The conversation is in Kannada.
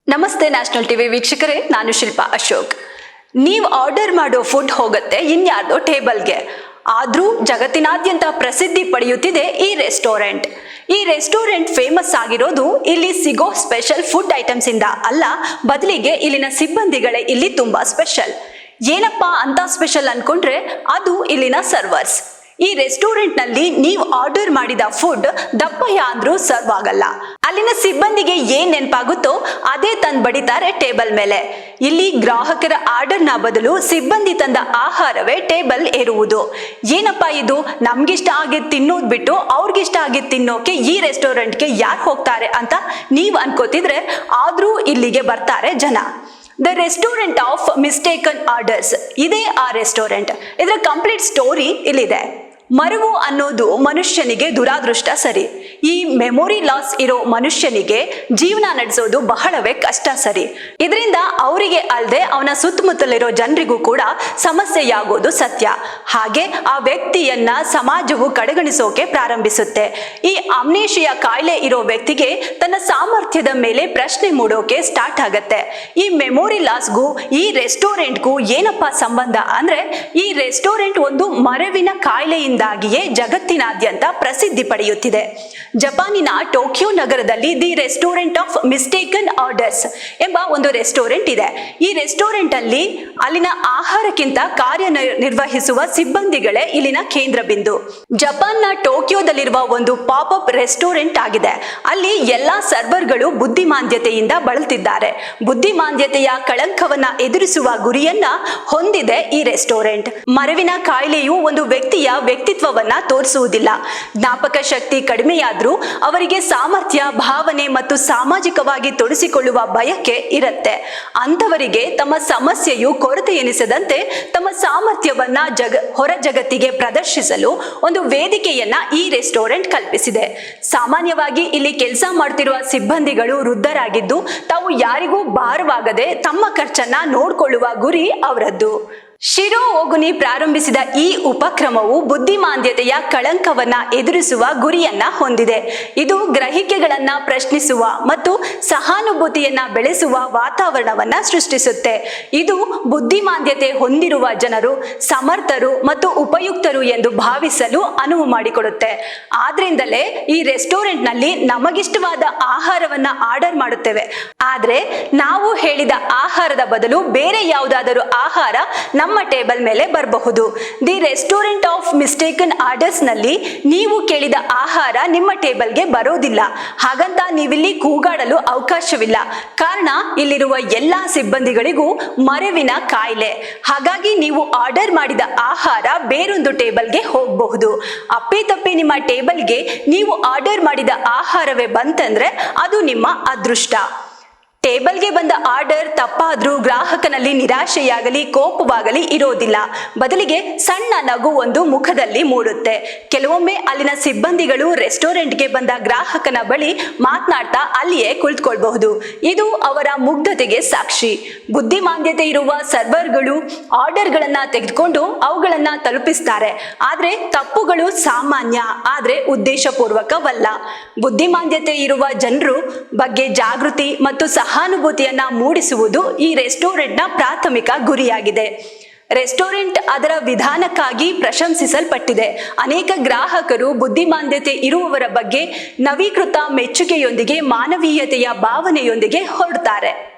ನಮಸ್ತೆ ನ್ಯಾಷನಲ್ ಟಿವಿ ವೀಕ್ಷಕರೇ, ನಾನು ಶಿಲ್ಪಾ ಅಶೋಕ್. ನೀವು ಆರ್ಡರ್ ಮಾಡೋ ಫುಡ್ ಹೋಗುತ್ತೆ ಇನ್ಯಾರ್ದೋ ಟೇಬಲ್ಗೆ. ಆದ್ರೂ ಜಗತ್ತಿನಾದ್ಯಂತ ಪ್ರಸಿದ್ಧಿ ಪಡೆಯುತ್ತಿದೆ ಈ ರೆಸ್ಟೋರೆಂಟ್. ಈ ರೆಸ್ಟೋರೆಂಟ್ ಫೇಮಸ್ ಆಗಿರೋದು ಇಲ್ಲಿ ಸಿಗೋ ಸ್ಪೆಷಲ್ ಫುಡ್ ಐಟಮ್ಸ್ ಇಂದ ಅಲ್ಲ, ಬದಲಿಗೆ ಇಲ್ಲಿನ ಸಿಬ್ಬಂದಿಗಳೇ ಇಲ್ಲಿ ತುಂಬಾ ಸ್ಪೆಷಲ್. ಏನಪ್ಪಾ ಅಂತ ಸ್ಪೆಷಲ್ ಅನ್ಕೊಂಡ್ರೆ ಅದು ಇಲ್ಲಿನ ಸರ್ವರ್ಸ್. ಈ ರೆಸ್ಟೋರೆಂಟ್ ನಲ್ಲಿ ನೀವು ಆರ್ಡರ್ ಮಾಡಿದ ಫುಡ್ ದಪ್ಪಯ್ಯ ಅಂದ್ರೂ ಸರ್ವ್ ಆಗಲ್ಲ. ಅಲ್ಲಿನ ಸಿಬ್ಬಂದಿಗೆ ಏನ್ ನೆನಪಾಗುತ್ತೋ ಅದೇ ತಂದು ಬಡಿತಾರೆ ಟೇಬಲ್ ಮೇಲೆ. ಇಲ್ಲಿ ಗ್ರಾಹಕರ ಆರ್ಡರ್ ನ ಬದಲು ಸಿಬ್ಬಂದಿ ತಂದ ಆಹಾರವೇ ಟೇಬಲ್ ಏರುವುದು. ಏನಪ್ಪಾ ಇದು, ನಮ್ಗಿಷ್ಟ ಆಗಿದ್ ತಿನ್ನೋದ್ ಬಿಟ್ಟು ಅವ್ರಿಗಿಷ್ಟ ಆಗಿದ್ ತಿನ್ನೋಕೆ ಈ ರೆಸ್ಟೋರೆಂಟ್ಗೆ ಯಾರು ಹೋಗ್ತಾರೆ ಅಂತ ನೀವ್ ಅನ್ಕೋತಿದ್ರೆ, ಆದ್ರೂ ಇಲ್ಲಿಗೆ ಬರ್ತಾರೆ ಜನ. The restaurant of mistaken orders, ಇದೇ ಆ ರೆಸ್ಟೋರೆಂಟ್. ಇದರ ಕಂಪ್ಲೀಟ್ ಸ್ಟೋರಿ ಇಲ್ಲಿದೆ. ಮರವು ಅನ್ನೋದು ಮನುಷ್ಯನಿಗೆ ದುರಾದೃಷ್ಟ ಸರಿ. ಈ ಮೆಮೊರಿ ಲಾಸ್ ಇರೋ ಮನುಷ್ಯನಿಗೆ ಜೀವನ ನಡೆಸೋದು ಬಹಳವೇ ಕಷ್ಟ ಸರಿ. ಇದರಿಂದ ಅವರಿಗೆ ಅಲ್ಲದೆ ಅವನ ಸುತ್ತಮುತ್ತಲಿರೋ ಜನರಿಗೂ ಕೂಡ ಸಮಸ್ಯೆಯಾಗೋದು ಸತ್ಯ. ಹಾಗೆ ಆ ವ್ಯಕ್ತಿಯನ್ನ ಸಮಾಜವು ಕಡೆಗಣಿಸೋಕೆ ಪ್ರಾರಂಭಿಸುತ್ತೆ. ಈ ಅಮ್ನೇಷಿಯಾ ಕಾಯಿಲೆ ಇರೋ ವ್ಯಕ್ತಿಗೆ ತನ್ನ ಸಾಮರ್ಥ್ಯದ ಮೇಲೆ ಪ್ರಶ್ನೆ ಮೂಡೋಕೆ ಸ್ಟಾರ್ಟ್ ಆಗತ್ತೆ. ಈ ಮೆಮೊರಿ ಲಾಸ್ಗೂ ಈ ರೆಸ್ಟೋರೆಂಟ್ಗೂ ಏನಪ್ಪಾ ಸಂಬಂಧ ಅಂದ್ರೆ, ಈ ರೆಸ್ಟೋರೆಂಟ್ ಒಂದು ಮರವಿನ ಕಾಯಿಲೆಯಿಂದ ಜಗತ್ತಿನಾದ್ಯಂತ ಪ್ರಸಿದ್ಧಿ ಪಡೆಯುತ್ತಿದೆ. ಜಪಾನಿನ ಟೋಕಿಯೋ ನಗರದಲ್ಲಿ the restaurant of mistaken orders ಎಂಬ ಒಂದು ರೆಸ್ಟೋರೆಂಟ್ ಇದೆ. ಈ ರೆಸ್ಟೋರೆಂಟ್ ಅಲ್ಲಿ ಅಲ್ಲಿನ ಆಹಾರಕ್ಕಿಂತ ಕಾರ್ಯನಿರ್ವಹಿಸುವ ಸಿಬ್ಬಂದಿಗಳೇ ಇಲ್ಲಿನ ಕೇಂದ್ರ ಬಿಂದು. ಜಪಾನ್ನ ಟೋಕಿಯೋದಲ್ಲಿರುವ ಒಂದು ಪಾಪ್ ಅಪ್ ರೆಸ್ಟೋರೆಂಟ್ ಆಗಿದೆ. ಅಲ್ಲಿ ಎಲ್ಲಾ ಸರ್ವರ್ಗಳು ಬುದ್ಧಿಮಾಂದ್ಯತೆಯಿಂದ ಬಳಲ್ತಿದ್ದಾರೆ. ಬುದ್ಧಿಮಾಂದ್ಯತೆಯ ಕಳಂಕವನ್ನ ಎದುರಿಸುವ ಗುರಿಯನ್ನ ಹೊಂದಿದೆ ಈ ರೆಸ್ಟೋರೆಂಟ್. ಮರವಿನ ಕಾಯಿಲೆಯು ಒಂದು ವ್ಯಕ್ತಿಯ ವ್ಯಕ್ತಿತ್ವವನ್ನ ತೋರಿಸುವುದಿಲ್ಲ. ಜ್ಞಾಪಕ ಶಕ್ತಿ ಕಡಿಮೆಯಾದ್ರೂ ಅವರಿಗೆ ಸಾಮರ್ಥ್ಯ, ಭಾವನೆ ಮತ್ತು ಸಾಮಾಜಿಕವಾಗಿ ತೊಡಗಿಸಿಕೊಳ್ಳುವ ಬಯಕೆ ಇರುತ್ತೆ. ಅಂಥವರಿಗೆ ತಮ್ಮ ಸಮಸ್ಯೆಯು ಕೊರತೆ ಎನಿಸದಂತೆ ತಮ್ಮ ಸಾಮರ್ಥ್ಯವನ್ನ ಹೊರ ಜಗತ್ತಿಗೆ ಪ್ರದರ್ಶಿಸಲು ಒಂದು ವೇದಿಕೆಯನ್ನ ಈ ರೆಸ್ಟೋರೆಂಟ್ ಕಲ್ಪಿಸಿದೆ. ಸಾಮಾನ್ಯವಾಗಿ ಇಲ್ಲಿ ಕೆಲಸ ಮಾಡ್ತಿರುವ ಸಿಬ್ಬಂದಿಗಳು ವೃದ್ಧರಾಗಿದ್ದು, ತಾವು ಯಾರಿಗೂ ಭಾರವಾಗದೆ ತಮ್ಮ ಖರ್ಚನ್ನ ನೋಡ್ಕೊಳ್ಳುವ ಗುರಿ ಅವರದ್ದು. ಶಿರೋ ಓಗುನಿ ಪ್ರಾರಂಭಿಸಿದ ಈ ಉಪಕ್ರಮವು ಬುದ್ಧಿಮಾಂದ್ಯತೆಯ ಕಳಂಕವನ್ನ ಎದುರಿಸುವ ಗುರಿಯನ್ನ ಹೊಂದಿದೆ. ಇದು ಗ್ರಹಿಕೆಗಳನ್ನ ಪ್ರಶ್ನಿಸುವ ಮತ್ತು ಸಹಾನುಭೂತಿಯನ್ನ ಬೆಳೆಸುವ ವಾತಾವರಣವನ್ನ ಸೃಷ್ಟಿಸುತ್ತೆ. ಇದು ಬುದ್ಧಿಮಾಂದ್ಯತೆ ಹೊಂದಿರುವ ಜನರು ಸಮರ್ಥರು ಮತ್ತು ಉಪಯುಕ್ತರು ಎಂದು ಭಾವಿಸಲು ಅನುವು ಮಾಡಿಕೊಡುತ್ತೆ. ಆದ್ರಿಂದಲೇ ಈ ರೆಸ್ಟೋರೆಂಟ್ ನಲ್ಲಿ ನಮಗಿಷ್ಟವಾದ ಆಹಾರವನ್ನ ಆರ್ಡರ್ ಮಾಡುತ್ತೇವೆ. ಆದ್ರೆ ನಾವು ಹೇಳಿದ ಆಹಾರದ ಬದಲು ಬೇರೆ ಯಾವುದಾದರೂ ಆಹಾರ ನಮ್ಮ ಟೇಬಲ್ ಮೇಲೆ ಬರಬಹುದು. The restaurant of mistaken orders ನಲ್ಲಿ ನೀವು ಕೇಳಿದ ಆಹಾರ ನಿಮ್ಮ ಟೇಬಲ್ಗೆ ಬರೋದಿಲ್ಲ. ಹಾಗಂತ ನೀವಿಲ್ಲಿ ಕೂಗಾಡಲು ಅವಕಾಶವಿಲ್ಲ. ಕಾರಣ ಇಲ್ಲಿರುವ ಎಲ್ಲಾ ಸಿಬ್ಬಂದಿಗಳಿಗೂ ಮರವಿನ ಕಾಯಿಲೆ. ಹಾಗಾಗಿ ನೀವು ಆರ್ಡರ್ ಮಾಡಿದ ಆಹಾರ ಬೇರೊಂದು ಟೇಬಲ್ಗೆ ಹೋಗಬಹುದು. ಅಪ್ಪಿತಪ್ಪಿ ನಿಮ್ಮ ಟೇಬಲ್ಗೆ ನೀವು ಆರ್ಡರ್ ಮಾಡಿದ ಆಹಾರವೇ ಬಂತಂದ್ರೆ ಅದು ನಿಮ್ಮ ಅದೃಷ್ಟ. ಟೇಬಲ್ಗೆ ಬಂದ ಆರ್ಡರ್ ತಪ್ಪಾದ್ರೂ ಗ್ರಾಹಕನಲ್ಲಿ ನಿರಾಶೆಯಾಗಲಿ ಕೋಪವಾಗಲಿ ಇರೋದಿಲ್ಲ. ಬದಲಿಗೆ ಸಣ್ಣ ನಗು ಒಂದು ಮುಖದಲ್ಲಿ ಮೂಡುತ್ತೆ. ಕೆಲವೊಮ್ಮೆ ಅಲ್ಲಿನ ಸಿಬ್ಬಂದಿಗಳು ರೆಸ್ಟೋರೆಂಟ್ಗೆ ಬಂದ ಗ್ರಾಹಕನ ಬಳಿ ಮಾತನಾಡ್ತಾ ಅಲ್ಲಿಯೇ ಕುಳಿತುಕೊಳ್ಬಹುದು. ಇದು ಅವರ ಮುಗ್ಧತೆಗೆ ಸಾಕ್ಷಿ. ಬುದ್ಧಿಮಾಂದ್ಯತೆ ಇರುವ ಸರ್ವರ್ಗಳು ಆರ್ಡರ್ಗಳನ್ನ ತೆಗೆದುಕೊಂಡು ಅವುಗಳನ್ನ ತಲುಪಿಸ್ತಾರೆ. ಆದ್ರೆ ತಪ್ಪುಗಳು ಸಾಮಾನ್ಯ, ಆದ್ರೆ ಉದ್ದೇಶಪೂರ್ವಕವಲ್ಲ. ಬುದ್ಧಿಮಾಂದ್ಯತೆ ಇರುವ ಜನರು ಬಗ್ಗೆ ಜಾಗೃತಿ ಮತ್ತು ಸಹಾನುಭೂತಿಯನ್ನ ಮೂಡಿಸುವುದು ಈ ರೆಸ್ಟೋರೆಂಟ್ನ ಪ್ರಾಥಮಿಕ ಗುರಿಯಾಗಿದೆ. ರೆಸ್ಟೋರೆಂಟ್ ಅದರ ವಿಧಾನಕ್ಕಾಗಿ ಪ್ರಶಂಸಿಸಲ್ಪಟ್ಟಿದೆ. ಅನೇಕ ಗ್ರಾಹಕರು ಬುದ್ಧಿಮಾಂದ್ಯತೆ ಇರುವವರ ಬಗ್ಗೆ ನವೀಕೃತ ಮೆಚ್ಚುಗೆಯೊಂದಿಗೆ ಮಾನವೀಯತೆಯ ಭಾವನೆಯೊಂದಿಗೆ ಹೊರಡ್ತಾರೆ.